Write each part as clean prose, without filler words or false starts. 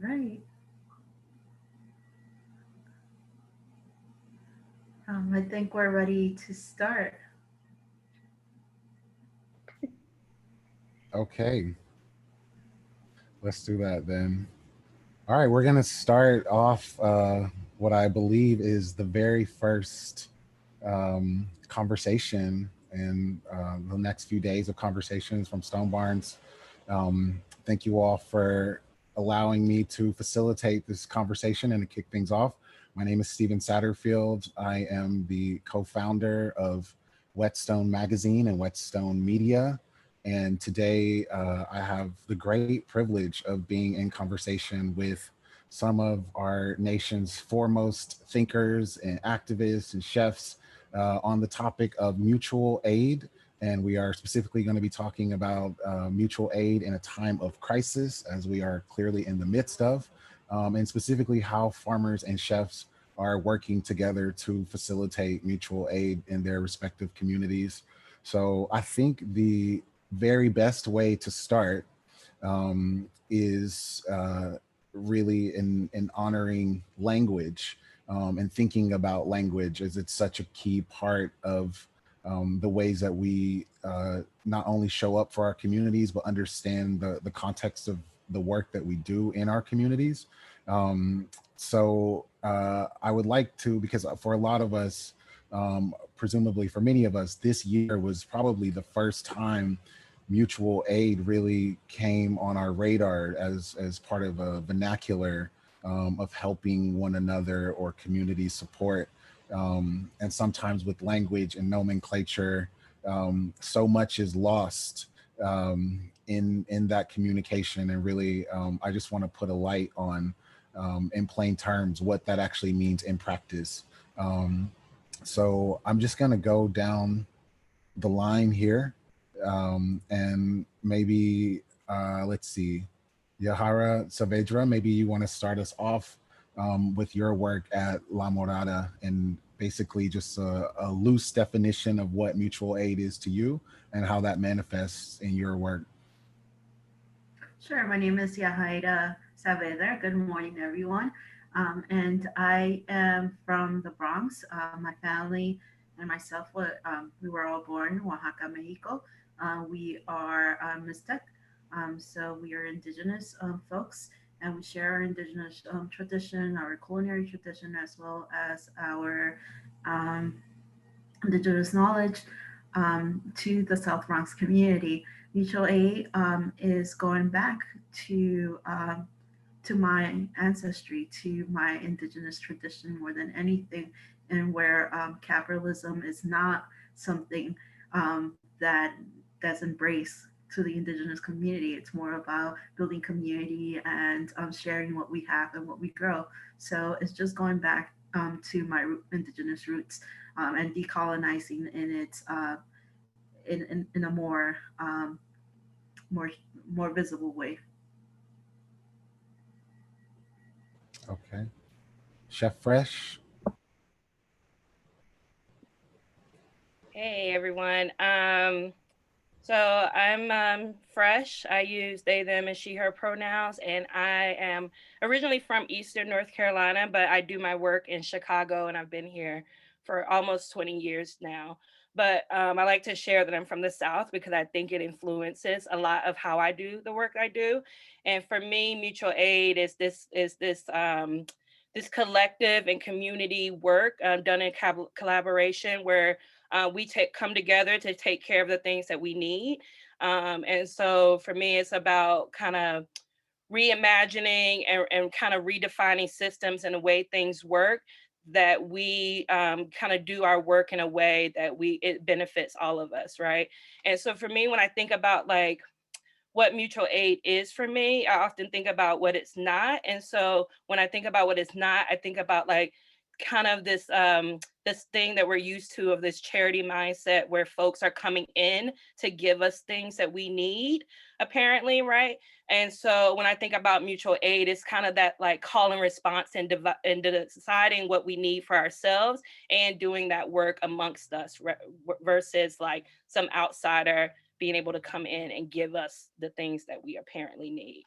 right. I think we're ready to start. Okay, let's do that then. All right, we're gonna start off what I believe is the very first conversation in the next few days of conversations from Stone Barns. Thank you all for allowing me to facilitate this conversation and to kick things off. My name is Stephen Satterfield. I am the co-founder of Whetstone Magazine and Whetstone Media. And today I have the great privilege of being in conversation with some of our nation's foremost thinkers and activists and chefs on the topic of mutual aid. And we are specifically going to be talking about mutual aid in a time of crisis, as we are clearly in the midst of, and specifically how farmers and chefs are working together to facilitate mutual aid in their respective communities. So I think the very best way to start is really in honoring language and thinking about language, as it's such a key part of the ways that we not only show up for our communities, but understand the context of the work that we do in our communities. So I would like to, because for a lot of us, presumably for many of us, this year was probably the first time mutual aid really came on our radar as part of a vernacular of helping one another or community support. And sometimes with language and nomenclature, so much is lost in that communication. And really, I just want to put a light on, in plain terms, what that actually means in practice. Um, so I'm just going to go down the line here, and maybe let's see, Yajaira, Saavedra, maybe you want to start us off with your work at La Morada, and basically just a loose definition of what mutual aid is to you and how that manifests in your work. Sure. My name is Yajaira Saavedra. Good morning, everyone. And I am from the Bronx. My family and myself we were all born in Oaxaca, Mexico. We are Mixtec, so we are indigenous folks, and we share our indigenous tradition, our culinary tradition, as well as our um, indigenous knowledge to the South Bronx community. Mutual aid is going back to my ancestry, to my indigenous tradition more than anything, and where capitalism is not something that that's embraced to the indigenous community. It's more about building community and sharing what we have and what we grow. So it's just going back to my indigenous roots and decolonizing in its in a more more visible way. Okay. Chef Fresh. Hey everyone. So I'm fresh. I use they, them, and she, her pronouns, and I am originally from Eastern North Carolina, but I do my work in Chicago, and I've been here for almost 20 years now. But I like to share that I'm from the South because I think it influences a lot of how I do the work I do. And for me, mutual aid is this collective and community work done in collaboration where we come together to take care of the things that we need. And so for me, it's about kind of reimagining and kind of redefining systems and the way things work that we kind of do our work in a way that it benefits all of us, right? And so for me, when I think about like what mutual aid is for me, I often think about what it's not. And so when I think about what it's not, I think about like kind of this thing that we're used to of this charity mindset where folks are coming in to give us things that we need, apparently, right? And so when I think about mutual aid, it's kind of that like call and response and deciding what we need for ourselves and doing that work amongst us versus like some outsider being able to come in and give us the things that we apparently need.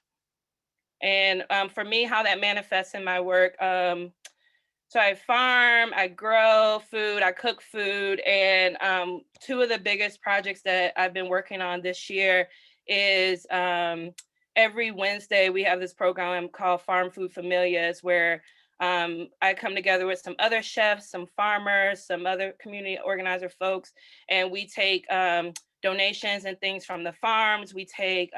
And for me, how that manifests in my work, so I farm, I grow food, I cook food, and two of the biggest projects that I've been working on this year is every Wednesday we have this program called Farm Food Familias, where I come together with some other chefs, some farmers, some other community organizer folks, and we take donations and things from the farms. We take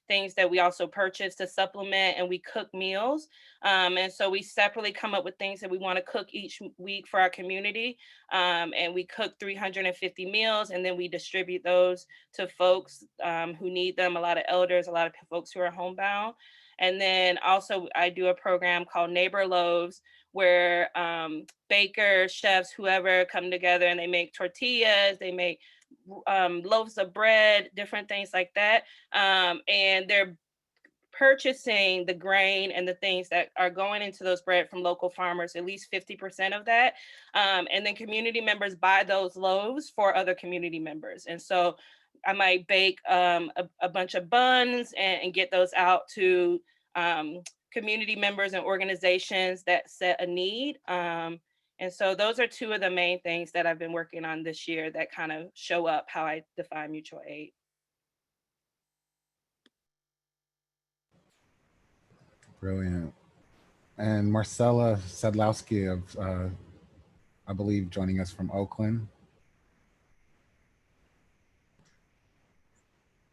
things that we also purchase to supplement, and we cook meals. And so we separately come up with things that we want to cook each week for our community. And we cook 350 meals, and then we distribute those to folks who need them, a lot of elders, a lot of folks who are homebound. And then also I do a program called Neighbor Loaves, where bakers, chefs, whoever come together and they make tortillas, they make loaves of bread, different things like that. And they're purchasing the grain and the things that are going into those bread from local farmers, at least 50% of that. And then community members buy those loaves for other community members. And so I might bake a bunch of buns and get those out to community members and organizations that set a need. And so those are two of the main things that I've been working on this year that kind of show up how I define mutual aid. Brilliant. And Marcella Sadlowski of, I believe, joining us from Oakland.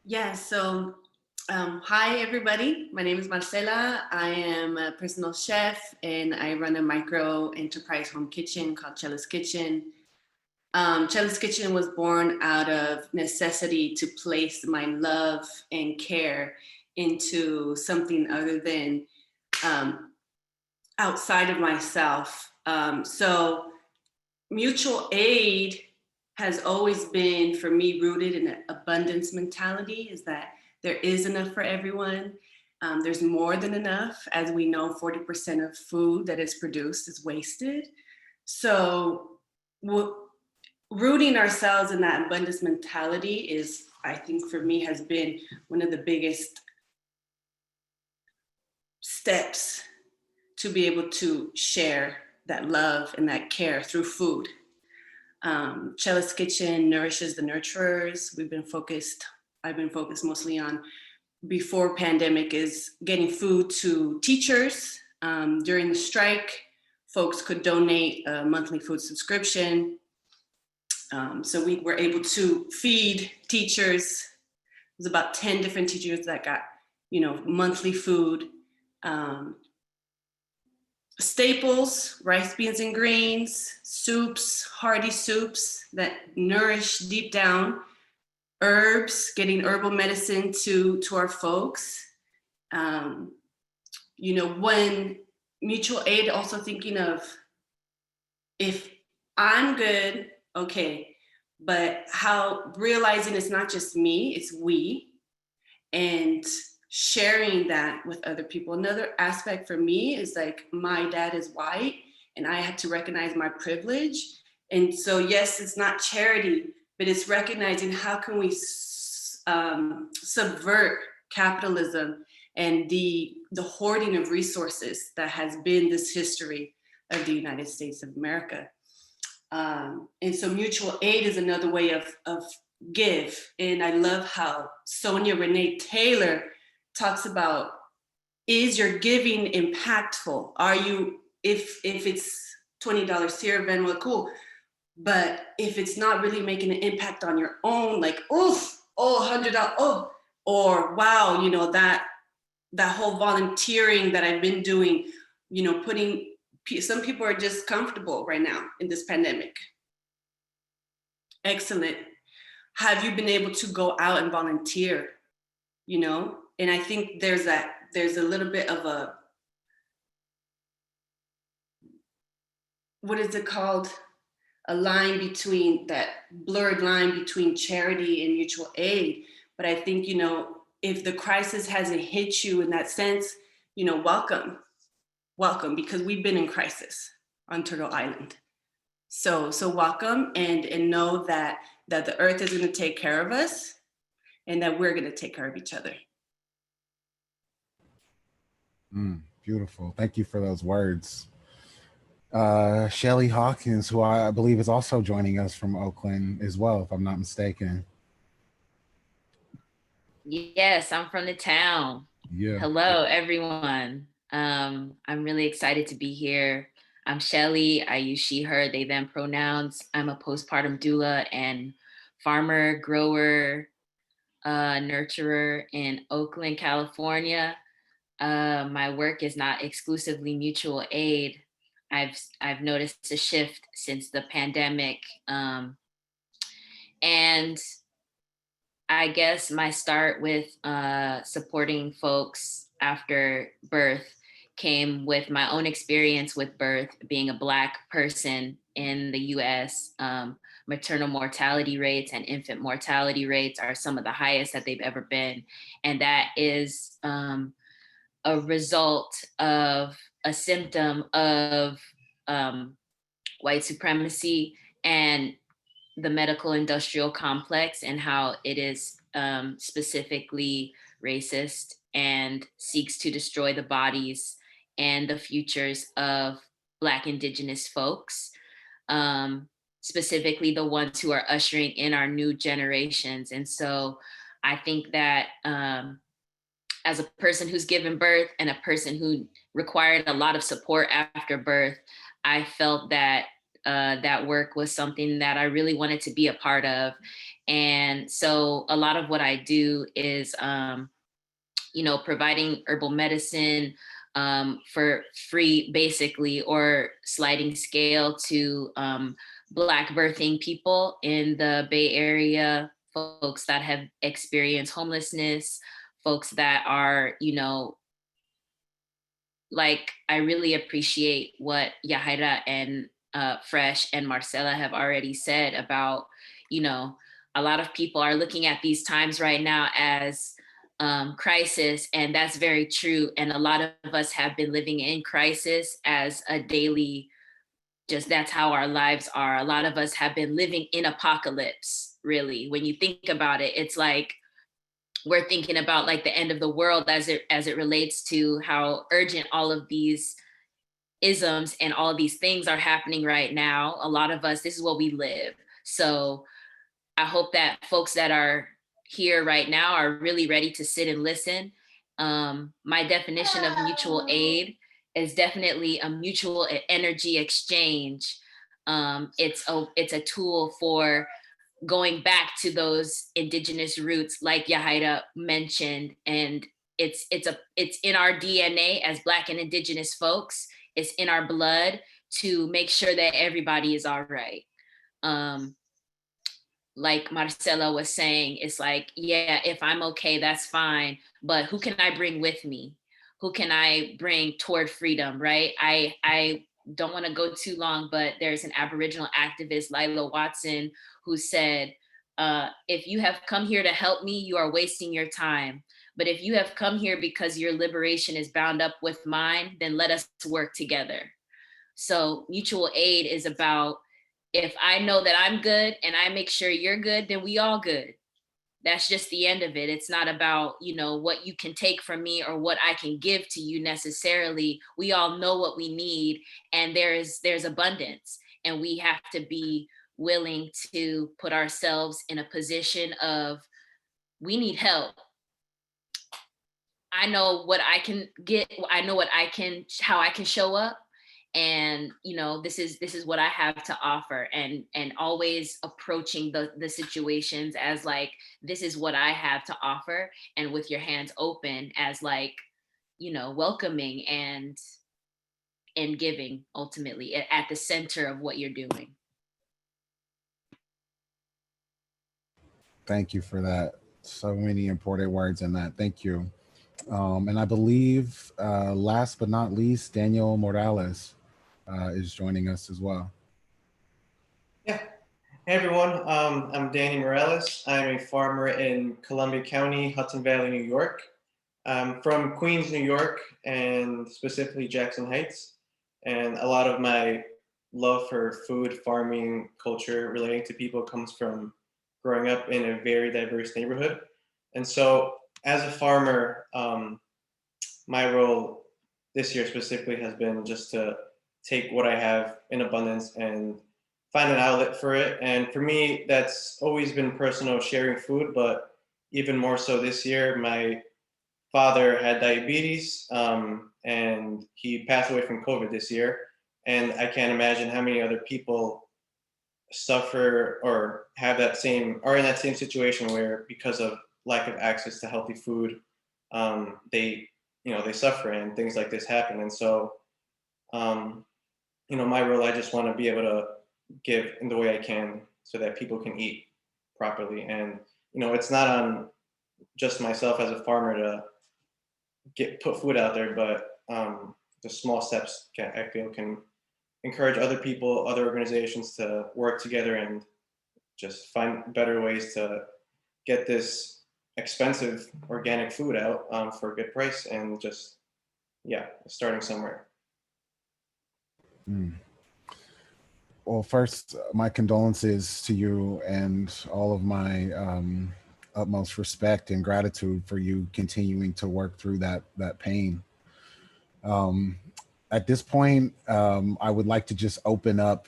Yeah, so hi everybody. My name is Marcella. I am a personal chef and I run a micro enterprise home kitchen called Cella's Kitchen. Cella's Kitchen was born out of necessity to place my love and care into something other than outside of myself. So mutual aid has always been, for me, rooted in an abundance mentality, is that there is enough for everyone. There's more than enough. As we know, 40% of food that is produced is wasted. So rooting ourselves in that abundance mentality is, I think for me, has been one of the biggest steps to be able to share that love and that care through food. Cella's Kitchen nourishes the nurturers. I've been focused mostly on, before pandemic, is getting food to teachers. During the strike, folks could donate a monthly food subscription. So we were able to feed teachers. It was about 10 different teachers that got, monthly food. Staples, rice, beans, and greens, soups, hearty soups that nourish deep down, herbs, getting herbal medicine to our folks. When mutual aid, also thinking of, if I'm good, okay, but how realizing it's not just me, it's we, and sharing that with other people. Another aspect for me is like, my dad is white and I had to recognize my privilege. And so yes, it's not charity, but it's recognizing how can we subvert capitalism and the hoarding of resources that has been this history of the United States of America. And so mutual aid is another way of give. And I love how Sonia Renee Taylor talks about, is your giving impactful? Are you, if it's $20 here, Venmo, cool. But if it's not really making an impact on your own, like, oof, $100, oh, or wow, that whole volunteering that I've been doing, some people are just comfortable right now in this pandemic. Excellent. Have you been able to go out and volunteer? And I think there's a little bit of a, what is it called? A line between, that blurred line between charity and mutual aid. But I think, if the crisis hasn't hit you in that sense, welcome, because we've been in crisis on Turtle Island. So welcome, and know that the earth is going to take care of us and that we're going to take care of each other. Beautiful. Thank you for those words. Shelly Hawkins, who I believe is also joining us from Oakland as well, if I'm not mistaken. Yes, I'm from the town. Yeah. Hello, everyone. I'm really excited to be here. I'm Shelley. I use she, her, they, them pronouns. I'm a postpartum doula and farmer, grower, nurturer in Oakland, California. My work is not exclusively mutual aid. I've noticed a shift since the pandemic, and I guess my start with supporting folks after birth came with my own experience with birth, being a Black person in the US. Maternal mortality rates and infant mortality rates are some of the highest that they've ever been. And that is a result of a symptom of white supremacy and the medical industrial complex, and how it is specifically racist and seeks to destroy the bodies and the futures of Black Indigenous folks, specifically the ones who are ushering in our new generations. And so I think that as a person who's given birth and a person who required a lot of support after birth, I felt that that work was something that I really wanted to be a part of. And so a lot of what I do is, providing herbal medicine for free, basically, or sliding scale to Black birthing people in the Bay Area, folks that have experienced homelessness, folks that are, like, I really appreciate what Yajaira and Fresh and Marcella have already said about, a lot of people are looking at these times right now as crisis, and that's very true. And a lot of us have been living in crisis as a daily, just that's how our lives are. A lot of us have been living in apocalypse, really. When you think about it, it's like we're thinking about like the end of the world as it relates to how urgent all of these isms and all of these things are happening right now. A lot of us, this is what we live. So I hope that folks that are here right now are really ready to sit and listen. My definition of mutual aid is definitely a mutual energy exchange. It's a tool for going back to those indigenous roots, like Yajaira mentioned, and it's in our DNA as Black and Indigenous folks. It's in our blood to make sure that everybody is all right. Like Marcella was saying, it's like, yeah, if I'm okay, that's fine. But who can I bring with me? Who can I bring toward freedom, right? I don't want to go too long, but there's an Aboriginal activist, Lila Watson, who said, if you have come here to help me, you are wasting your time. But if you have come here because your liberation is bound up with mine, then let us work together. So mutual aid is about, if I know that I'm good and I make sure you're good, then we all good. That's just the end of it. It's not about, what you can take from me or what I can give to you necessarily. We all know what we need, and there's abundance, and we have to be willing to put ourselves in a position of, we need help. I know what I can get. I know how I can show up. And this is what I have to offer, and always approaching the situations as like, this is what I have to offer, and with your hands open, as like, welcoming and giving, ultimately at the center of what you're doing. Thank you for that. So many important words in that. Thank you. And I believe, last but not least, Daniel Morales is joining us as well. Yeah. Hey, everyone. I'm Danny Morales. I'm a farmer in Columbia County, Hudson Valley, New York. I'm from Queens, New York, and specifically Jackson Heights. And a lot of my love for food, farming, culture relating to people comes from growing up in a very diverse neighborhood. And so as a farmer, my role this year specifically has been just to take what I have in abundance and find an outlet for it. And for me, that's always been personal, sharing food, but even more so this year. My father had diabetes, and he passed away from COVID this year. And I can't imagine how many other people suffer or have that same, are in that same situation where because of lack of access to healthy food, they, they suffer and things like this happen. And so, my role, I just want to be able to give in the way I can so that people can eat properly. And, it's not on just myself as a farmer to put food out there, but the small steps I feel can encourage other people, other organizations to work together and just find better ways to get this expensive organic food out for a good price, and just, starting somewhere. Well, first, my condolences to you and all of my utmost respect and gratitude for you continuing to work through that pain. At this point, I would like to just open up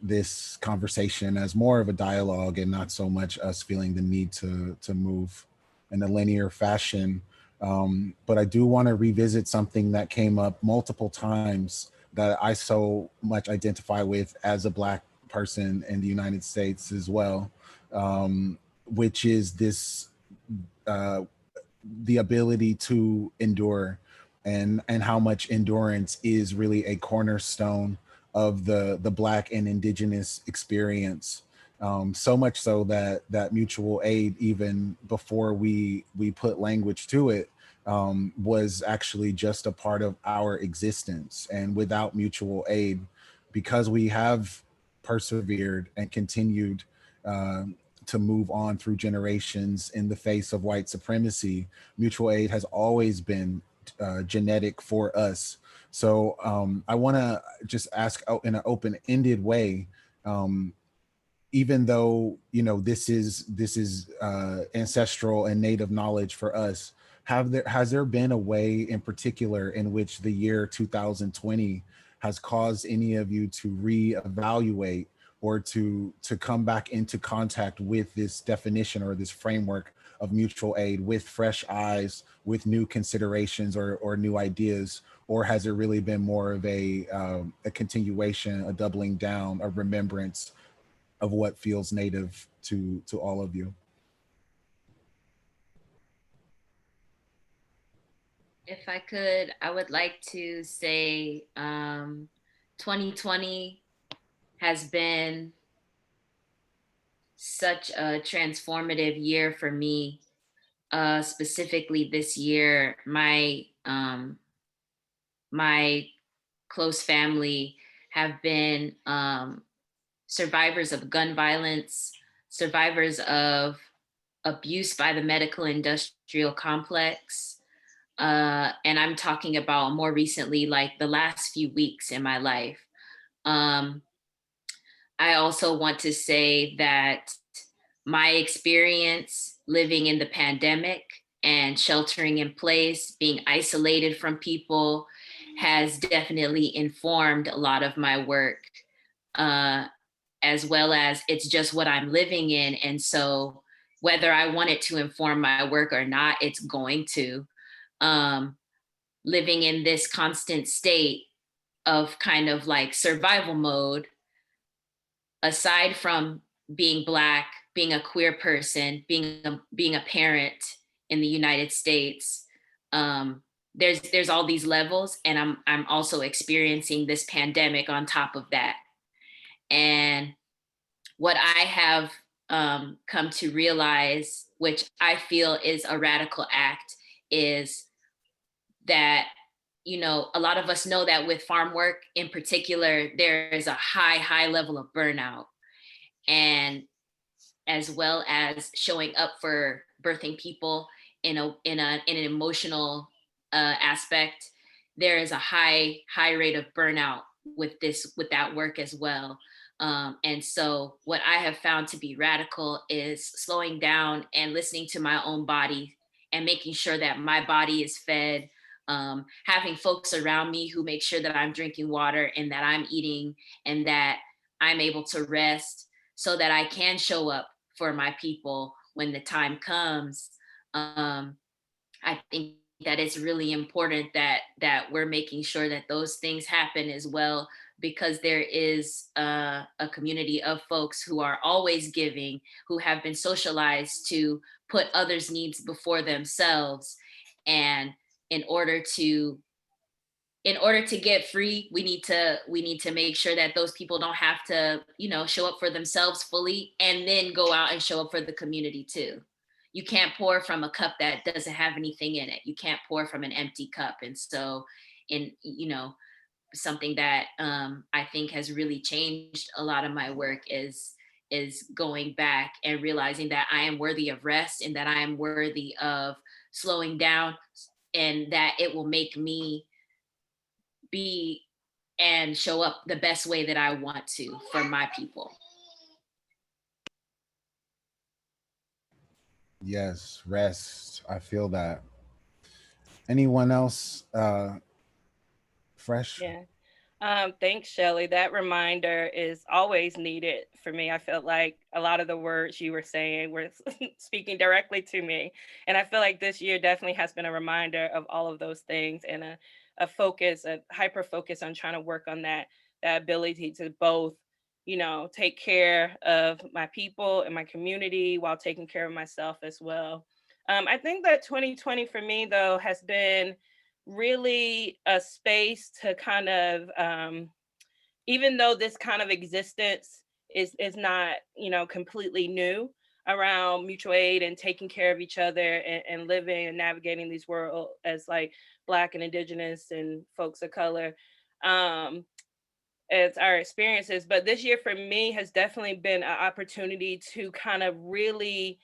this conversation as more of a dialogue and not so much us feeling the need to move in a linear fashion. But I do want to revisit something that came up multiple times that I so much identify with as a Black person in the United States as well, which is this, the ability to endure, and how much endurance is really a cornerstone of the Black and Indigenous experience. So much so that mutual aid, even before we put language to it, was actually just a part of our existence. And without mutual aid, because we have persevered and continued to move on through generations in the face of white supremacy, mutual aid has always been genetic for us. So I want to just ask in an open-ended way, even though this is ancestral and native knowledge for us, has there been a way in particular in which the year 2020 has caused any of you to reevaluate or to come back into contact with this definition or this framework of mutual aid with fresh eyes, with new considerations or new ideas? Or has it really been more of a continuation, a doubling down, a remembrance of what feels native to all of you? If I could, I would like to say 2020 has been such a transformative year for me. Specifically this year, my close family have been survivors of gun violence, survivors of abuse by the medical industrial complex. And I'm talking about more recently, like the last few weeks in my life. I also want to say that my experience living in the pandemic and sheltering in place, being isolated from people, has definitely informed a lot of my work, as well as it's just what I'm living in. And so whether I want it to inform my work or not, it's going to. Living in this constant state of kind of like survival mode, aside from being Black, being a queer person, being a parent in the United States, there's all these levels, and I'm also experiencing this pandemic on top of that. And what I have come to realize, which I feel is a radical act, is that a lot of us know that with farm work in particular, there is a high level of burnout. And as well as showing up for birthing people in an emotional aspect, there is a high rate of burnout with that work as well. And so what I have found to be radical is slowing down and listening to my own body and making sure that my body is fed having folks around me who make sure that I'm drinking water and that I'm eating and that I'm able to rest so that I can show up for my people when the time comes. I think that it's really important that we're making sure that those things happen as well, because there is a community of folks who are always giving, who have been socialized to put others' needs before themselves. And in order to get free, we need to make sure that those people don't have to, show up for themselves fully and then go out and show up for the community too. You can't pour from a cup that doesn't have anything in it. You can't pour from an empty cup. And so, something that I think has really changed a lot of my work is going back and realizing that I am worthy of rest and that I am worthy of slowing down, and that it will make me be and show up the best way that I want to for my people. Yes, rest. I feel that. Anyone else fresh? Yeah. Thanks, Shelley. That reminder is always needed for me. I felt like a lot of the words you were saying were speaking directly to me. And I feel like this year definitely has been a reminder of all of those things, and a focus, a hyper focus on trying to work on that ability to both, take care of my people and my community while taking care of myself as well. I think that 2020 for me, though, has been really a space to kind of, even though this kind of existence is not, completely new around mutual aid and taking care of each other, and living and navigating these world as like Black and Indigenous and folks of color, as our experiences. But this year for me has definitely been an opportunity to kind of really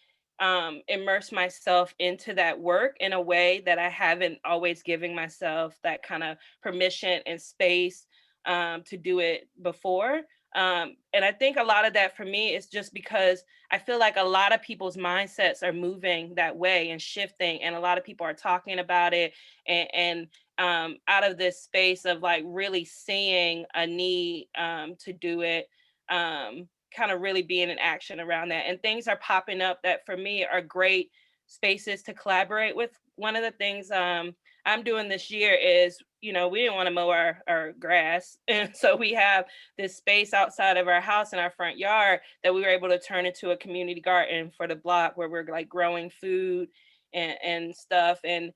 immerse myself into that work in a way that I haven't always given myself that kind of permission and space to do it before. And I think a lot of that for me is just because I feel like a lot of people's mindsets are moving that way and shifting, and a lot of people are talking about it, and out of this space of like really seeing a need to do it, kind of really being in action around that. And things are popping up that for me are great spaces to collaborate with. One of the things I'm doing this year is, we didn't want to mow our grass. And so we have this space outside of our house in our front yard that we were able to turn into a community garden for the block, where we're like growing food and stuff. And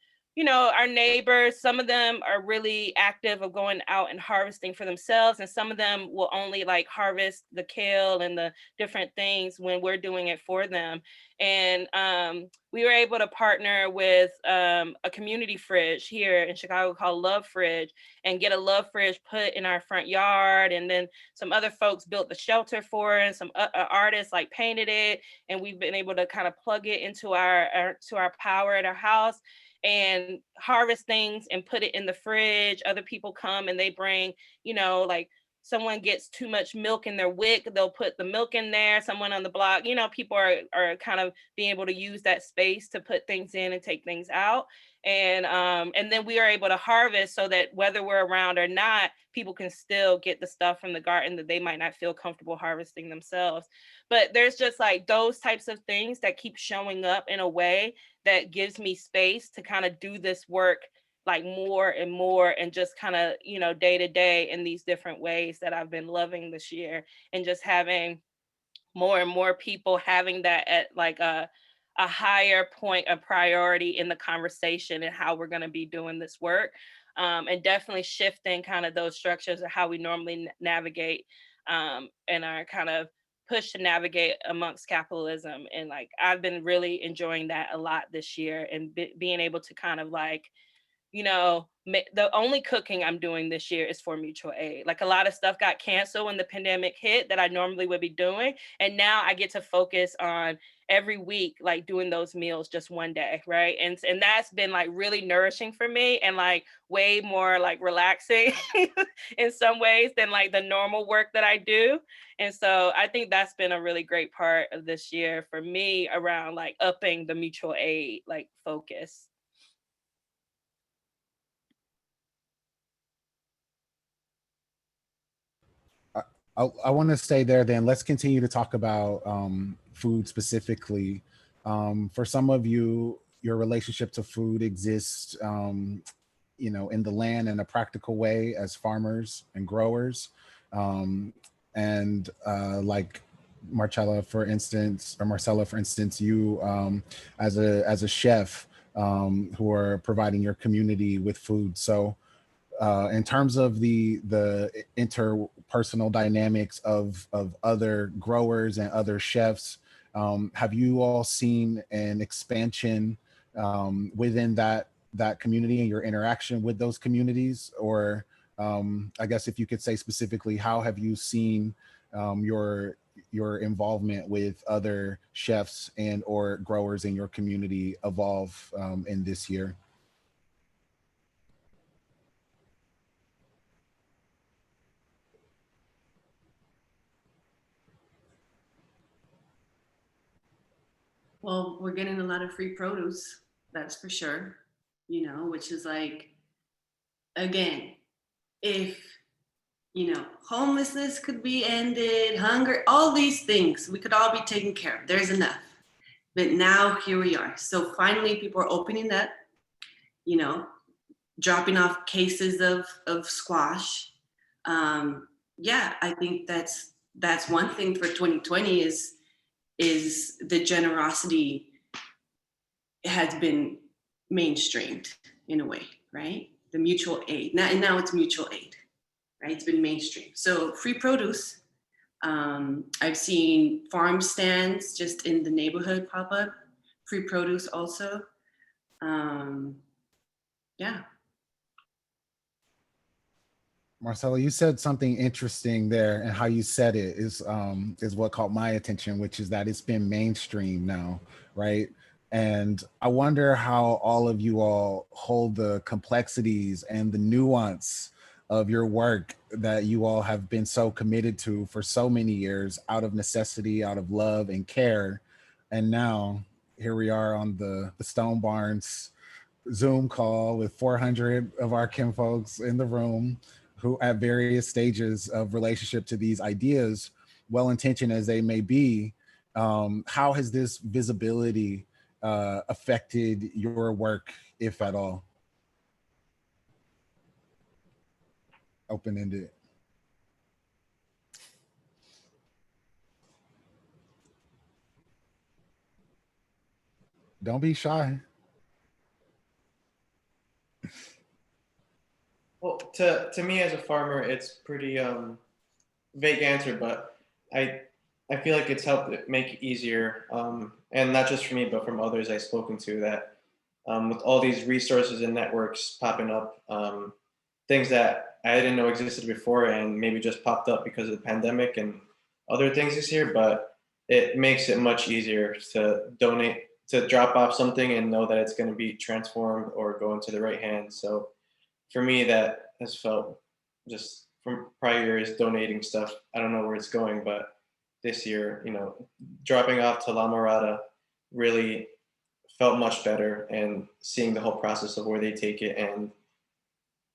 our neighbors, some of them are really active of going out and harvesting for themselves, and some of them will only like harvest the kale and the different things when we're doing it for them. And we were able to partner with a community fridge here in Chicago called Love Fridge, and get a Love Fridge put in our front yard. And then some other folks built the shelter for it, and some artists like painted it, and we've been able to kind of plug it into our power at our house and harvest things and put it in the fridge. Other people come and they bring, like someone gets too much milk in their wick, they'll put the milk in there. Someone on the block, people are kind of being able to use that space to put things in and take things out. And then we are able to harvest so that whether we're around or not, people can still get the stuff from the garden that they might not feel comfortable harvesting themselves. But there's just like those types of things that keep showing up in a way that gives me space to kind of do this work like more and more, and just kind of, day to day in these different ways that I've been loving this year, and just having more and more people having that at like a higher point of priority in the conversation and how we're going to be doing this work, and definitely shifting kind of those structures of how we normally navigate, and are kind of push to navigate amongst capitalism. And like I've been really enjoying that a lot this year, and being able to kind of like, the only cooking I'm doing this year is for mutual aid. Like a lot of stuff got canceled when the pandemic hit that I normally would be doing, and now I get to focus on every week like doing those meals just one day, right? And that's been like really nourishing for me, and like way more like relaxing in some ways than like the normal work that I do. And so I think that's been a really great part of this year for me around like upping the mutual aid like focus. I want to stay there then. Let's continue to talk about food specifically. For some of you, your relationship to food exists, you know, in the land in a practical way as farmers and growers. Like Marcella, for instance, or Marcella, for instance, you as a chef who are providing your community with food. So in terms of the interpersonal dynamics of other growers and other chefs, have you all seen an expansion within that community and your interaction with those communities? Or I guess if you could say specifically, how have you seen your involvement with other chefs and or growers in your community evolve in this year? Well, we're getting a lot of free produce, that's for sure, you know, which is like, again, if, you know, homelessness could be ended, hunger, all these things, we could all be taken care of. There's enough. But now here we are. So finally, people are opening up, you know, dropping off cases of squash. Yeah, I think that's one thing for 2020 is the generosity has been mainstreamed in a way, right? The mutual aid. Now it's mutual aid, right? It's been mainstream. So free produce. I've seen farm stands just in the neighborhood pop up. Free produce also. Yeah. Marcella, you said something interesting there, and how you said it is what caught my attention, which is that it's been mainstream now, right? And I wonder how all of you all hold the complexities and the nuance of your work that you all have been so committed to for so many years, out of necessity, out of love and care. And now here we are on the Stone Barns Zoom call with 400 of our kinfolks in the room, who at various stages of relationship to these ideas, well-intentioned as they may be. How has this visibility affected your work, if at all? Open-ended. Don't be shy. Well, to me as a farmer, it's pretty vague answer, but I feel like it's helped it make it easier, and not just for me, but from others I've spoken to, that with all these resources and networks popping up, things that I didn't know existed before and maybe just popped up because of the pandemic and other things this year, but it makes it much easier to donate, to drop off something and know that it's going to be transformed or go into the right hands. So for me, that has felt, just from prior years donating stuff, I don't know where it's going, but this year, you know, dropping off to La Morada really felt much better, and seeing the whole process of where they take it and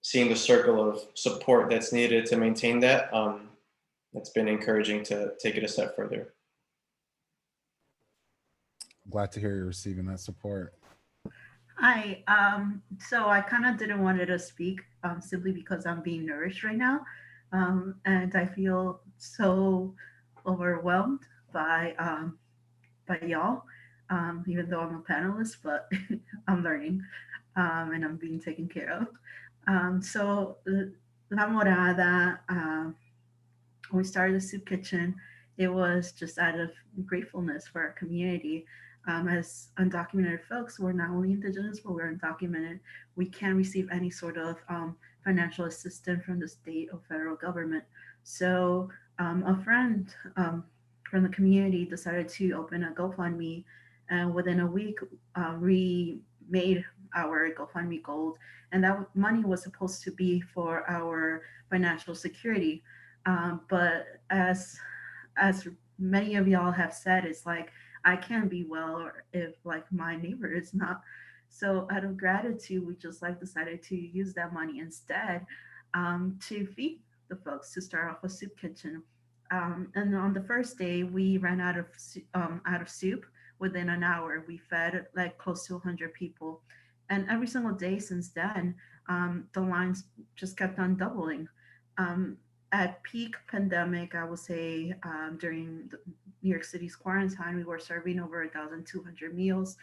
seeing the circle of support that's needed to maintain that, it's been encouraging to take it a step further. Glad to hear you're receiving that support. Hi. So I kind of didn't want to speak simply because I'm being nourished right now. And I feel so overwhelmed by y'all, even though I'm a panelist, but I'm learning and I'm being taken care of. So La Morada, when we started the soup kitchen, it was just out of gratefulness for our community. As undocumented folks, we're not only indigenous, but we're undocumented. We can't receive any sort of financial assistance from the state or federal government. So a friend from the community decided to open a GoFundMe, and within a week, we made our GoFundMe gold, and that money was supposed to be for our financial security. But as many of y'all have said, it's like, I can't be well if like my neighbor is not. So out of gratitude, we just like decided to use that money instead to feed the folks, to start off a soup kitchen. And on the first day, we ran out of soup. Within an hour, we fed like close to 100 people, and every single day since then, the lines just kept on doubling. Um, at peak pandemic, I would say during New York City's quarantine, we were serving over 1,200 meals,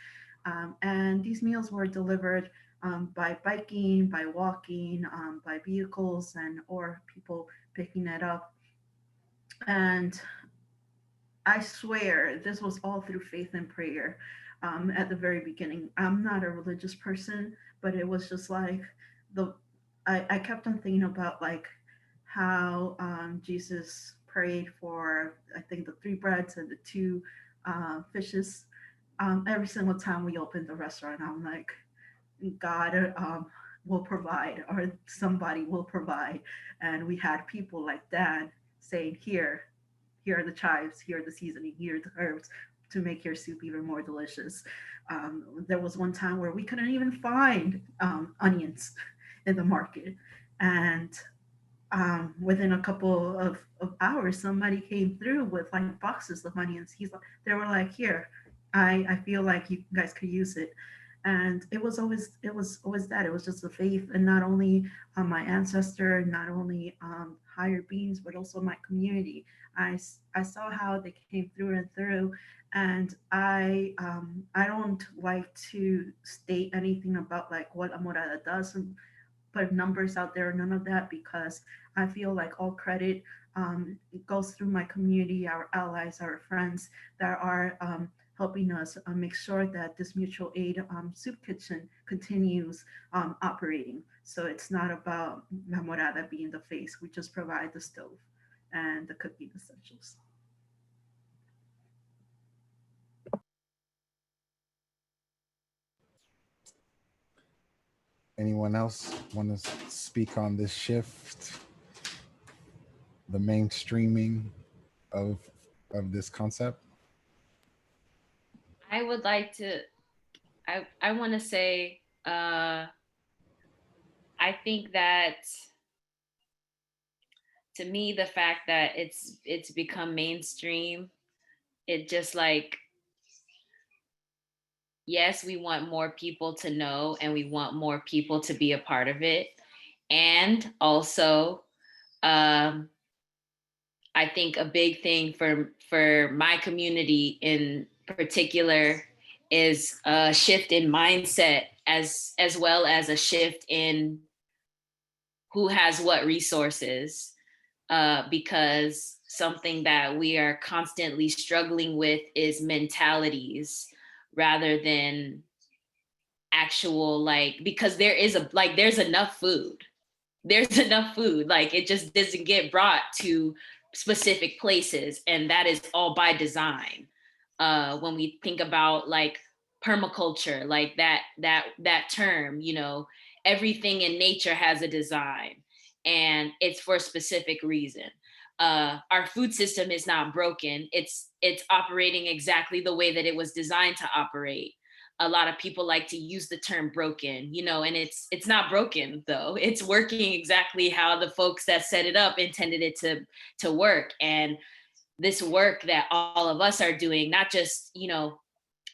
and these meals were delivered by biking, by walking, by vehicles, and or people picking it up. And I swear this was all through faith and prayer. At the very beginning, I'm not a religious person, but it was just like the I kept on thinking about like how Jesus prayed for, I think, the three breads and the two fishes. Every single time we opened the restaurant, I'm like, God will provide, or somebody will provide. And we had people like that saying, here are the chives, here are the seasoning, here are the herbs to make your soup even more delicious. There was one time where we couldn't even find onions in the market. And within a couple of hours, somebody came through with like boxes of onions. They were like, here, I feel like you guys could use it. And it was always that. It was just the faith, and not only my ancestor, not only higher beings, but also my community. I saw how they came through and through, and I don't like to state anything about like what a Morada does, put numbers out there, none of that, because I feel like all credit goes through my community, our allies, our friends that are helping us make sure that this mutual aid soup kitchen continues operating. So it's not about La Morada being the face. We just provide the stove and the cooking essentials. Anyone else want to speak on this shift, the mainstreaming of this concept? I would like to, I want to say, I think that to me, the fact that it's become mainstream, it just like, yes, we want more people to know and we want more people to be a part of it. And also, um, I think a big thing for my community in particular is a shift in mindset as well as a shift in who has what resources, because something that we are constantly struggling with is mentalities rather than actual, like, because there's enough food. There's enough food. Like, it just doesn't get brought to specific places, and that is all by design. When we think about like permaculture, like that term, everything in nature has a design, and it's for a specific reason. Our food system is not broken. It's operating exactly the way that it was designed to operate. A lot of people like to use the term broken, and it's not broken though. It's working exactly how the folks that set it up intended it to work. And this work that all of us are doing, not just,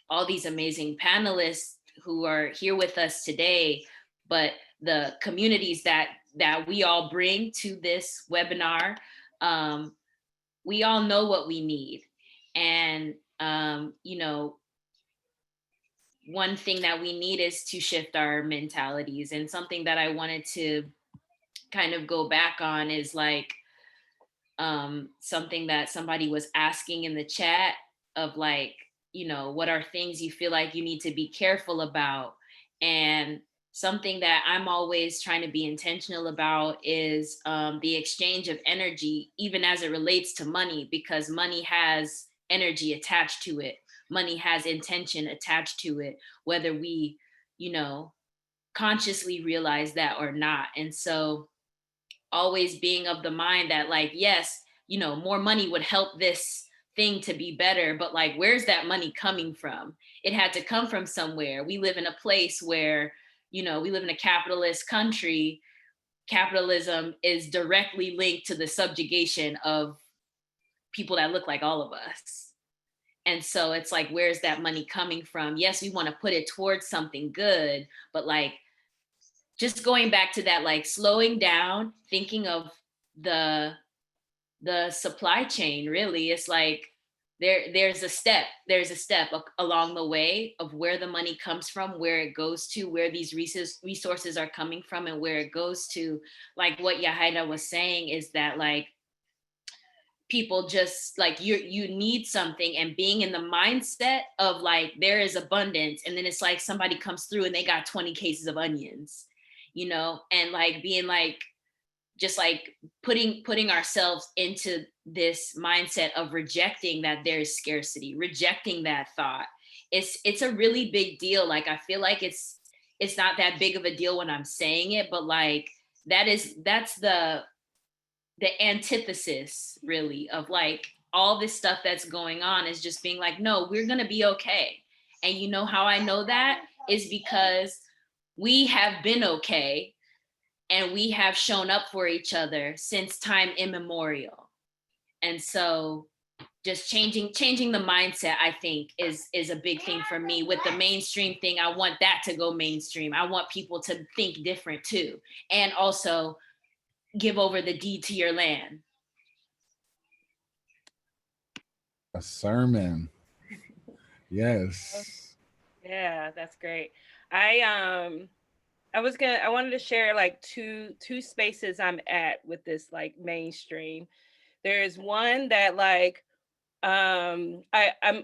all these amazing panelists who are here with us today, but the communities that we all bring to this webinar. We all know what we need. And, one thing that we need is to shift our mentalities. And something that I wanted to kind of go back on is like something that somebody was asking in the chat of like, what are things you feel like you need to be careful about? And something that I'm always trying to be intentional about is the exchange of energy, even as it relates to money, because money has energy attached to it. Money has intention attached to it, whether we, consciously realize that or not. And so always being of the mind that like, yes, more money would help this thing to be better, but like, where's that money coming from? It had to come from somewhere. We live in a place where, we live in a capitalist country. Capitalism is directly linked to the subjugation of people that look like all of us. And so it's like, where's that money coming from? Yes, we want to put it towards something good, but like, just going back to that, like slowing down, thinking of the supply chain, really. It's like there's a step along the way of where the money comes from, where it goes to, where these resources are coming from, and where it goes to. Like what Yajaira was saying is that like people just like you need something, and being in the mindset of like there is abundance, and then it's like somebody comes through and they got 20 cases of onions, you know, and like being like just like putting ourselves into this mindset of rejecting that there's scarcity, rejecting that thought. It's a really big deal. Like I feel like it's not that big of a deal when I'm saying it, but like that's the antithesis really of like all this stuff that's going on, is just being like, no, we're gonna be okay. And you know how I know that is because we have been okay, and we have shown up for each other since time immemorial. And so just changing the mindset, I think is a big thing for me. With the mainstream thing, I want that to go mainstream. I want people to think different too, and also give over the deed to your land. A sermon. Yes. Yeah, that's great. I wanted to share like two spaces I'm at with this like mainstream. There's one that like I'm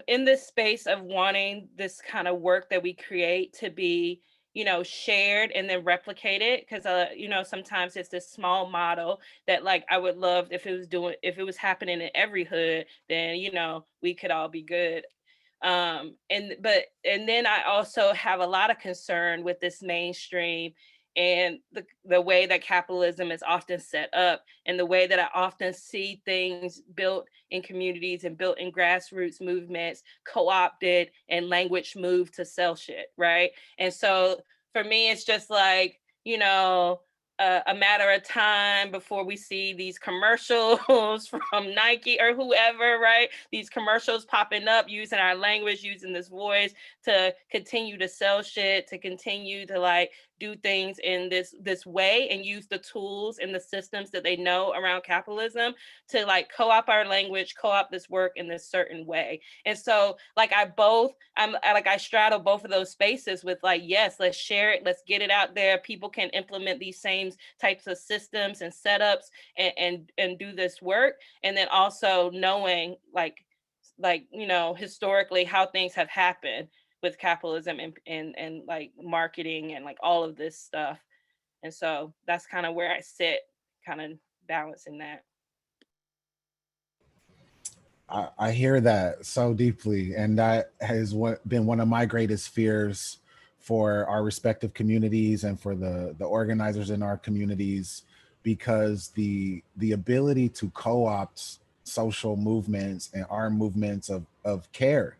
in this space of wanting this kind of work that we create to be, you know, shared and then replicated, because you know, sometimes it's this small model that like I would love if it was happening in every hood, then you know we could all be good. And then I also have a lot of concern with this mainstream and the way that capitalism is often set up, and the way that I often see things built in communities and built in grassroots movements co-opted and language moved to sell shit, right? And so for me, it's just like, you know, a matter of time before we see these commercials from Nike or whoever, right? These commercials popping up using our language, using this voice to continue to sell shit, to continue to like do things in this way, and use the tools and the systems that they know around capitalism to like co-op our language, co-op this work in this certain way. And so like I straddle both of those spaces with like, yes, let's share it, let's get it out there. People can implement these same types of systems and setups and do this work. And then also knowing like you know, historically how things have happened with capitalism and like marketing and like all of this stuff. And so that's kind of where I sit, kind of balancing that. I hear that so deeply, and that has been one of my greatest fears for our respective communities and for the organizers in our communities, because the ability to co-opt social movements and our movements of care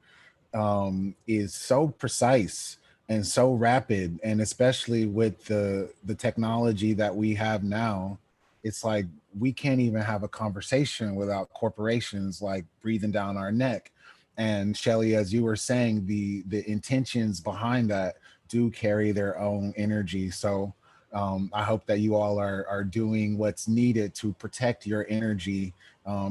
is so precise and so rapid, and especially with the technology that we have now, it's like we can't even have a conversation without corporations like breathing down our neck. And Shelley, as you were saying, the intentions behind that do carry their own energy. So I hope that you all are doing what's needed to protect your energy,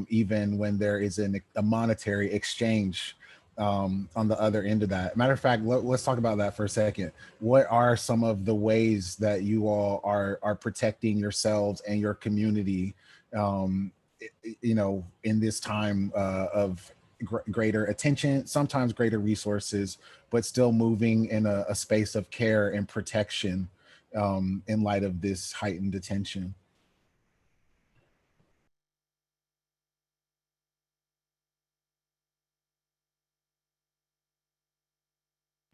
even when there is a monetary exchange on the other end of that. Matter of fact, let's talk about that for a second. What are some of the ways that you all are protecting yourselves and your community, you know, in this time of greater attention, sometimes greater resources, but still moving in a space of care and protection in light of this heightened attention?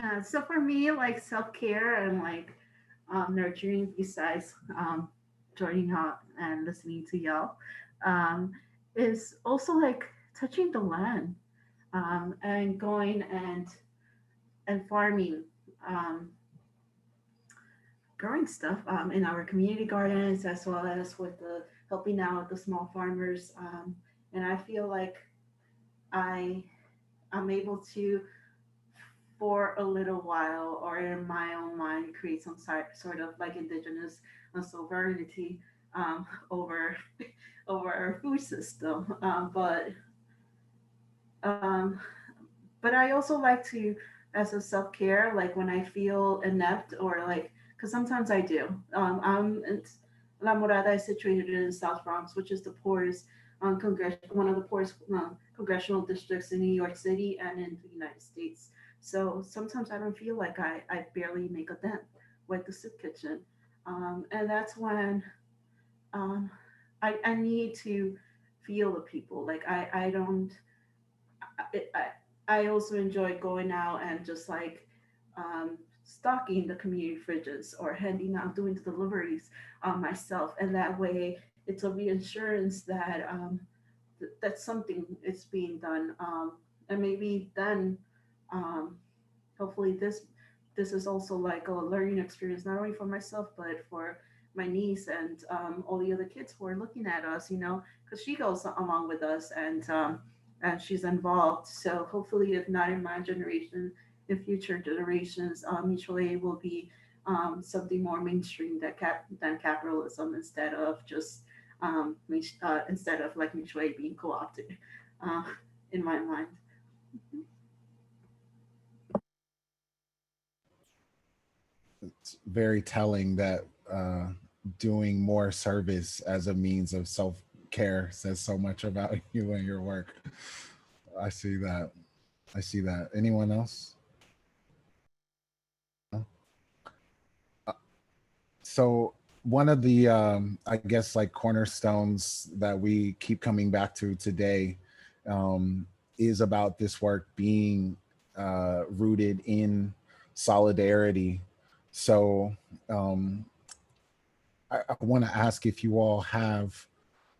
Yeah, so for me, like self-care and like nurturing, besides joining out and listening to y'all, um, is also like touching the land, and going and farming, um, growing stuff in our community gardens, as well as with the helping out the small farmers. And I feel like I I'm able to, for a little while or in my own mind, create some sort of like indigenous sovereignty over over our food system. Um, but I also like to, as a self care, like when I feel inept or like, because sometimes I do. La Morada is situated in the South Bronx, which is the poorest one of the poorest congressional districts in New York City and in the United States. So sometimes I don't feel like I barely make a dent with the soup kitchen. And that's when um, I need to feel the people. Like I don't I also enjoy going out and just like stocking the community fridges or handing out, doing the deliveries myself. And that way it's a reassurance that that something is being done. And maybe then um, hopefully this is also like a learning experience, not only for myself, but for my niece and all the other kids who are looking at us, you know, because she goes along with us and she's involved. So hopefully, if not in my generation, in future generations, mutual aid will be something more mainstream than capitalism instead of like mutual aid being co-opted, uh, in my mind. It's very telling that doing more service as a means of self care says so much about you and your work. I see that. I see that. Anyone else? No? So one of the I guess like cornerstones that we keep coming back to today is about this work being rooted in solidarity. So um, I want to ask if you all have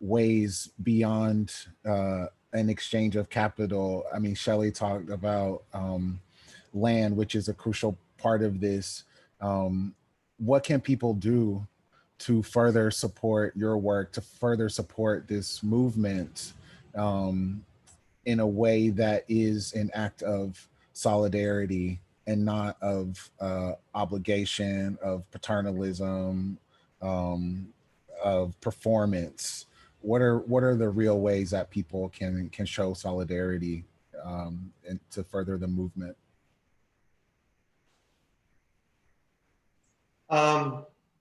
ways beyond an exchange of capital. I mean, Shelley talked about land, which is a crucial part of this. Um, what can people do to further support your work, to further support this movement um, in a way that is an act of solidarity and not of obligation, of paternalism, um, of performance? What are the real ways that people can show solidarity and to further the movement?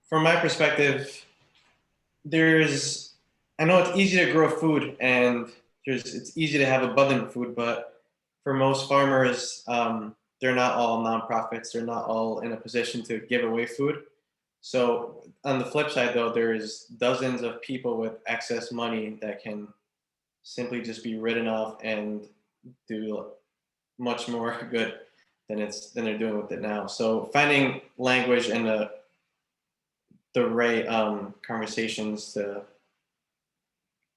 From my perspective, there's, I know it's easy to grow food and it's easy to have abundant food, but for most farmers, they're not all nonprofits. They're not all in a position to give away food. So on the flip side, though, there's dozens of people with excess money that can simply just be written off and do much more good than they're doing with it now. So finding language and the right conversations to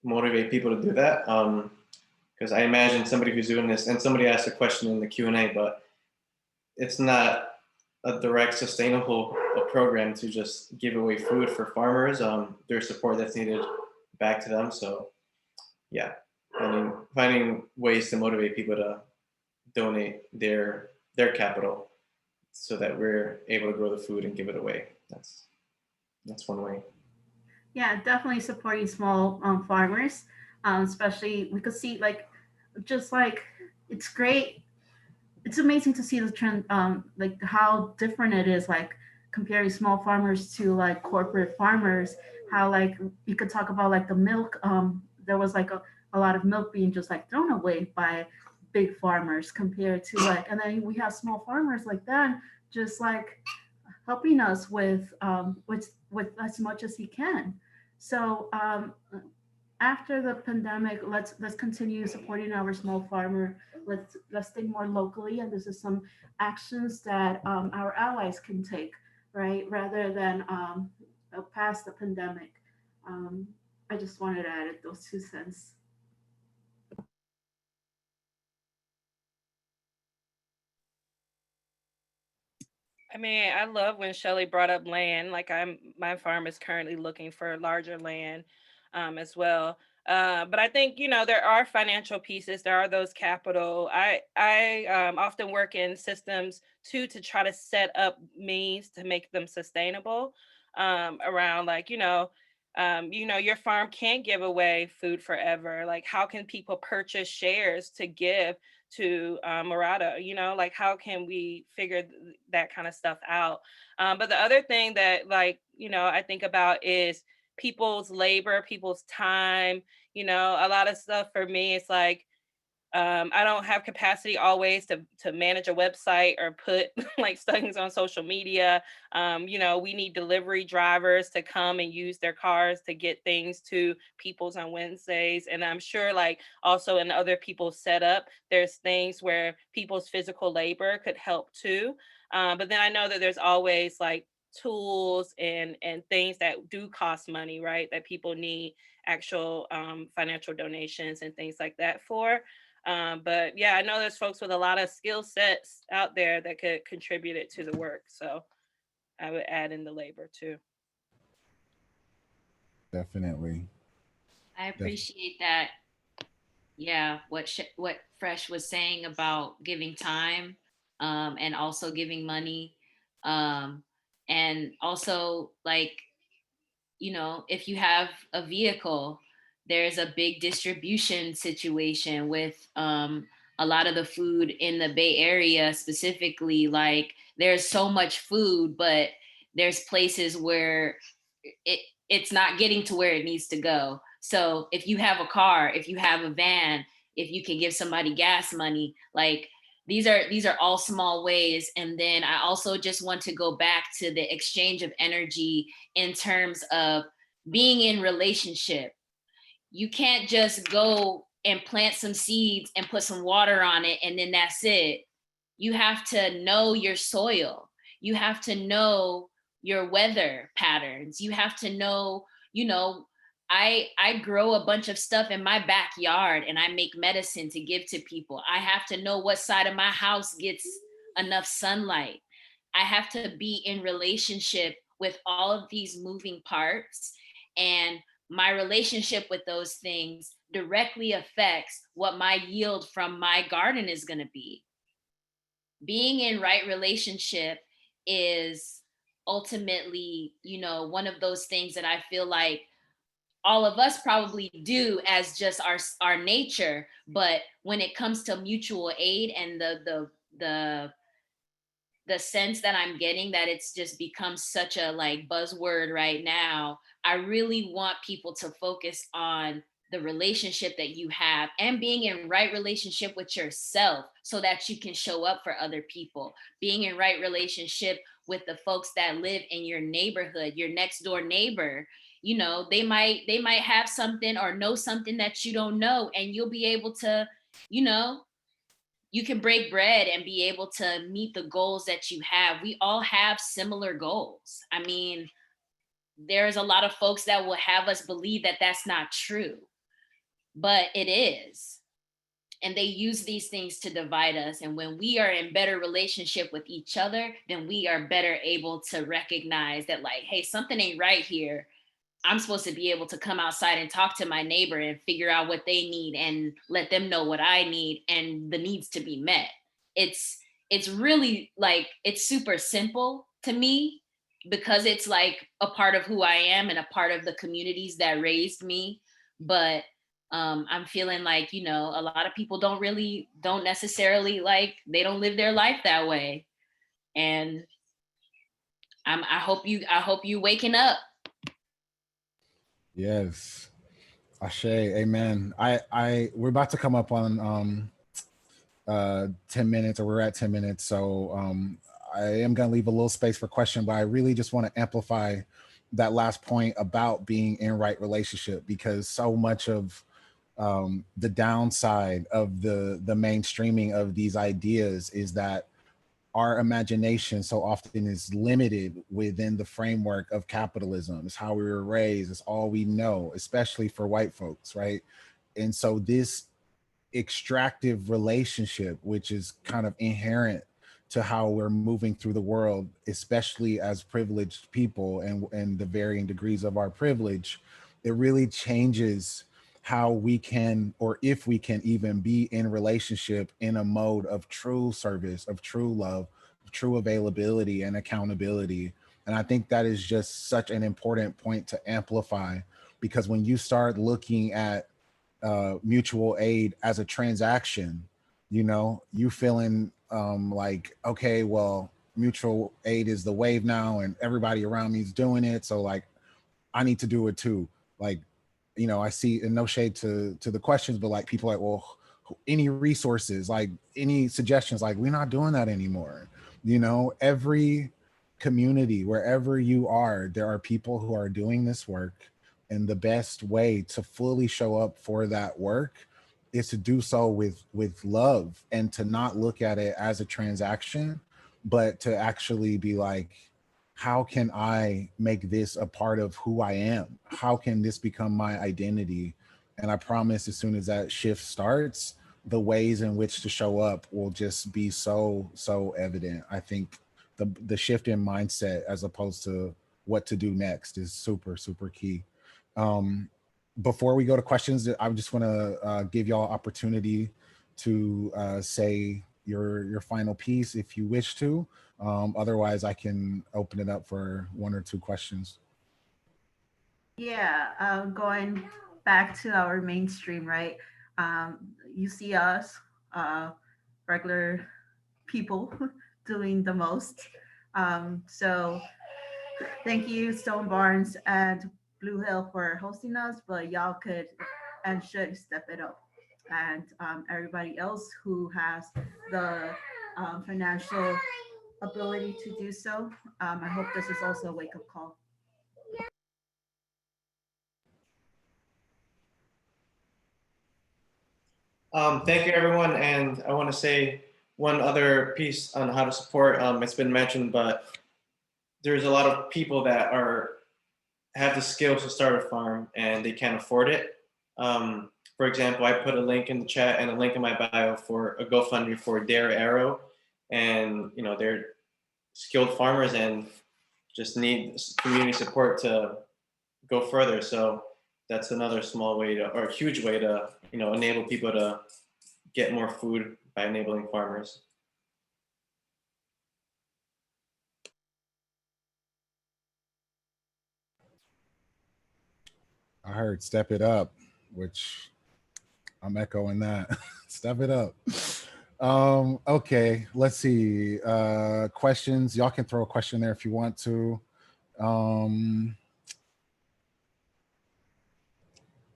motivate people to do that. Because I imagine somebody who's doing this, and somebody asked a question in the Q&A, but it's not a direct sustainable program to just give away food for farmers. There's support that's needed back to them. So yeah, finding ways to motivate people to donate their capital so that we're able to grow the food and give it away. That's one way. Yeah, definitely supporting small farmers, especially we could see like just like it's great. It's amazing to see the trend, like how different it is, like comparing small farmers to like corporate farmers. How like you could talk about like the milk. There was like a lot of milk being just like thrown away by big farmers compared to like, and then we have small farmers like that, just like helping us with as much as he can. So after the pandemic, let's continue supporting our small farmer. Let's think more locally, and this is some actions that our allies can take, right, rather than past the pandemic. Um, I just wanted to add those 2 cents. I mean, I love when Shelley brought up land. Like my farm is currently looking for larger land as well. But I think, you know, there are financial pieces. There are those capital. I often work in systems too to try to set up means to make them sustainable, around like, you know, your farm can't give away food forever. Like, how can people purchase shares to give to Morada? You know, like, how can we figure that kind of stuff out? But the other thing that, like, you know, I think about is people's labor, people's time. You know, a lot of stuff for me, it's like, I don't have capacity always to manage a website or put like things on social media. You know, we need delivery drivers to come and use their cars to get things to people's on Wednesdays. And I'm sure like also in other people's setup, there's things where people's physical labor could help too. But then I know that there's always like tools and things that do cost money, right? That people need actual financial donations and things like that for. But yeah, I know there's folks with a lot of skill sets out there that could contribute it to the work. So I would add in the labor too. Definitely. I appreciate that. Yeah, what Fresh was saying about giving time, and also giving money, um, and also like, you know, if you have a vehicle, there's a big distribution situation with a lot of the food in the Bay Area specifically. Like, there's so much food, but there's places where it it's not getting to where it needs to go. So if you have a car, if you have a van, if you can give somebody gas money, like, these are all small ways. And then I also just want to go back to the exchange of energy in terms of being in relationship. You can't just go and plant some seeds and put some water on it and then that's it. You have to know your soil. You have to know your weather patterns. You have to know, you know, I grow a bunch of stuff in my backyard and I make medicine to give to people. I have to know what side of my house gets enough sunlight. I have to be in relationship with all of these moving parts, and my relationship with those things directly affects what my yield from my garden is going to be. Being in right relationship is ultimately, you know, one of those things that I feel like all of us probably do as just our nature. But when it comes to mutual aid and the the sense that I'm getting that it's just become such a like buzzword right now, I really want people to focus on the relationship that you have and being in right relationship with yourself so that you can show up for other people. Being in right relationship with the folks that live in your neighborhood, your next door neighbor. You know, they might have something or know something that you don't know, and you'll be able to, you know, you can break bread and be able to meet the goals that you have. We all have similar goals. I mean, there's a lot of folks that will have us believe that that's not true, but it is. And they use these things to divide us. And when we are in better relationship with each other, then we are better able to recognize that, like, hey, something ain't right here. I'm supposed to be able to come outside and talk to my neighbor and figure out what they need and let them know what I need and the needs to be met. It's really like, it's super simple to me because it's like a part of who I am and a part of the communities that raised me. But I'm feeling like, you know, a lot of people don't necessarily like, they don't live their life that way. And I hope you waking up. Yes. Ashe, amen. We're about to come up on 10 minutes, or we're at 10 minutes. So I am gonna leave a little space for question, but I really just want to amplify that last point about being in right relationship, because so much of the downside of the mainstreaming of these ideas is that our imagination so often is limited within the framework of capitalism. It's how we were raised. It's all we know, especially for white folks, right? And so this extractive relationship, which is kind of inherent to how we're moving through the world, especially as privileged people and the varying degrees of our privilege, it really changes how we can, or if we can even be in relationship in a mode of true service, of true love, of true availability and accountability. And I think that is just such an important point to amplify, because when you start looking at mutual aid as a transaction, you know, you feeling like, okay, well, mutual aid is the wave now and everybody around me is doing it, so like I need to do it too. Like, you know, I see, and no shade to the questions, but like people are like, well, any resources, like any suggestions, like we're not doing that anymore. You know, every community, wherever you are, there are people who are doing this work, and the best way to fully show up for that work is to do so with love, and to not look at it as a transaction, but to actually be like, how can I make this a part of who I am? How can this become my identity? And I promise, as soon as that shift starts, the ways in which to show up will just be so evident. I think the shift in mindset, as opposed to what to do next, is super key. Before we go to questions, I just want to give y'all opportunity to say your final piece if you wish to. Otherwise, I can open it up for one or two questions. Yeah, going back to our mainstream, right? You see us, regular people, doing the most. So thank you, Stone Barns and Blue Hill, for hosting us, but y'all could and should step it up. And everybody else who has the financial ability to do so, I hope this is also a wake up call. Thank you, everyone. And I want to say one other piece on how to support. It's been mentioned, but there's a lot of people that have the skills to start a farm and they can't afford it. For example, I put a link in the chat and a link in my bio for a GoFundMe for Dare Arrow, and you know, they're skilled farmers and just need community support to go further. So that's another small way to, or a huge way to, you know, enable people to get more food by enabling farmers. I heard "step it up," which I'm echoing that. Step it up. Okay, let's see. Questions. Y'all can throw a question there if you want to.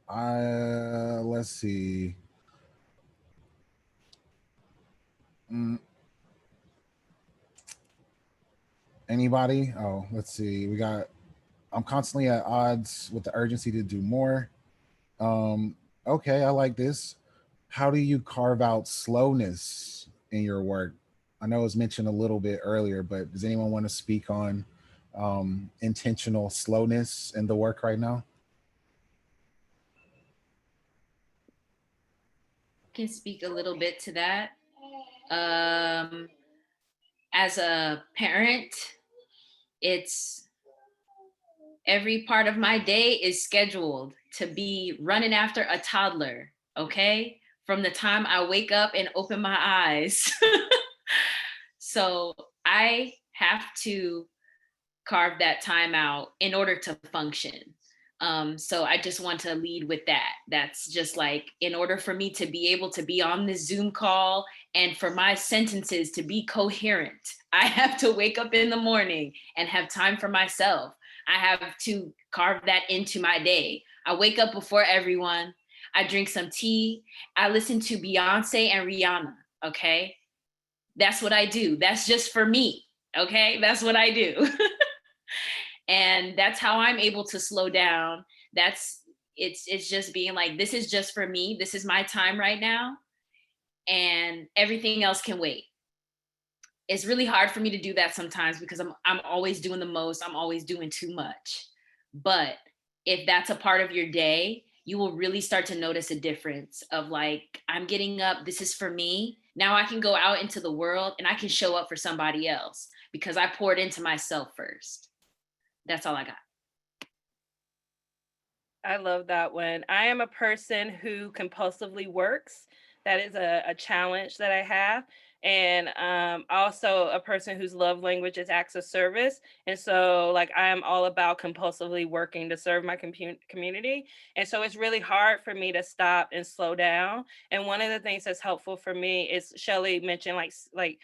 Let's see. Anybody? Oh, let's see. We got, I'm constantly at odds with the urgency to do more. Okay, I like this. How do you carve out slowness in your work? I know it was mentioned a little bit earlier, but does anyone want to speak on intentional slowness in the work right now? I can speak a little bit to that. As a parent, it's every part of my day is scheduled to be running after a toddler, okay? From the time I wake up and open my eyes. So I have to carve that time out in order to function. So I just want to lead with that. That's just like, in order for me to be able to be on this Zoom call and for my sentences to be coherent, I have to wake up in the morning and have time for myself. I have to carve that into my day. I wake up before everyone. I drink some tea. I listen to Beyonce and Rihanna, okay? That's what I do. That's just for me, okay? That's what I do. And that's how I'm able to slow down. It's just being like, this is just for me. This is my time right now. And everything else can wait. It's really hard for me to do that sometimes because I'm always doing the most. I'm always doing too much. But if that's a part of your day, you will really start to notice a difference of like, I'm getting up, this is for me. Now I can go out into the world and I can show up for somebody else because I poured into myself first. That's all I got. I love that one. I am a person who compulsively works. That is a challenge that I have. And also a person whose love language is acts of service. And so, like, I am all about compulsively working to serve my community. And so, it's really hard for me to stop and slow down. And one of the things that's helpful for me is Shelley mentioned, like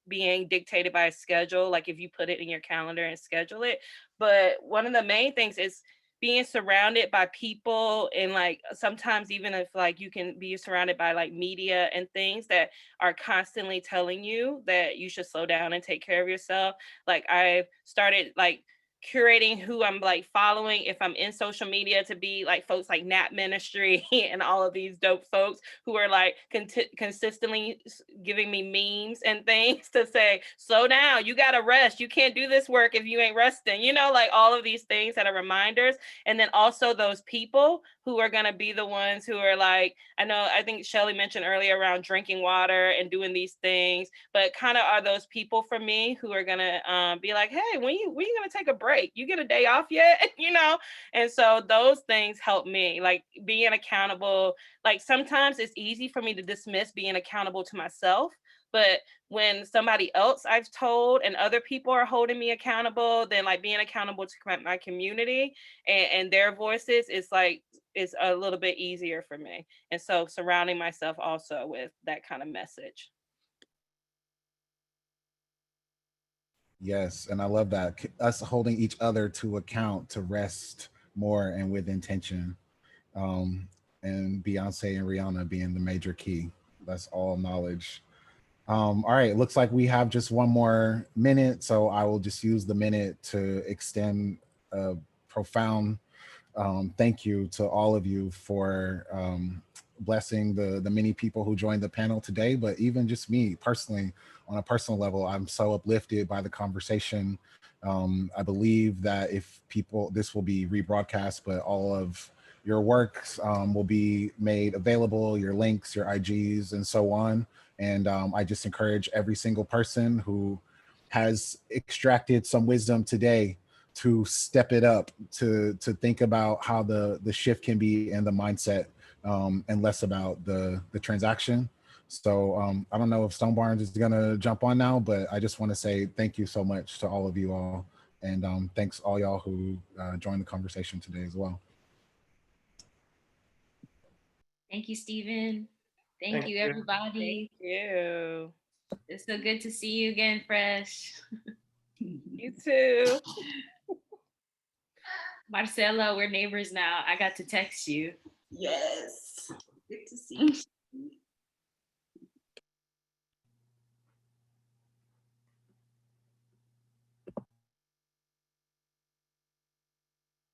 being dictated by a schedule, like if you put it in your calendar and schedule it. But one of the main things is being surrounded by people, and like sometimes even if like you can be surrounded by like media and things that are constantly telling you that you should slow down and take care of yourself. Like I've started like curating who I'm like following if I'm in social media, to be like folks like Nat Ministry and all of these dope folks who are like consistently giving me memes and things to say, slow down, you gotta rest, you can't do this work if you ain't resting, you know, like all of these things that are reminders. And then also those people who are gonna be the ones who are like, I think Shelley mentioned earlier around drinking water and doing these things, but kind of are those people for me who are gonna be like, hey, when you gonna take a break? You get a day off yet? You know? And so those things help me, like being accountable. Like sometimes it's easy for me to dismiss being accountable to myself, but when somebody else I've told and other people are holding me accountable, then like being accountable to my community and their voices is like, is a little bit easier for me. And so surrounding myself also with that kind of message. Yes, and I love that. Us holding each other to account to rest more and with intention. Um, and Beyonce and Rihanna being the major key. That's all knowledge. All right, looks like we have just one more minute, so I will just use the minute to extend a profound thank you to all of you for blessing the many people who joined the panel today, but even just me personally, on a personal level, I'm so uplifted by the conversation. I believe that if people, this will be rebroadcast, but all of your works will be made available, your links, your IGs, and so on. And I just encourage every single person who has extracted some wisdom today to step it up, to think about how the shift can be in the mindset, and less about the transaction. So I don't know if Stone Barnes is gonna jump on now, but I just want to say thank you so much to all of you all, and thanks all y'all who joined the conversation today as well. Thank you, Stephen. Thank Thank you, you. everybody. Thank you. It's so good to see you again, Fresh. You too. Marcella, we're neighbors now. I got to text you. Yes. Good to see you.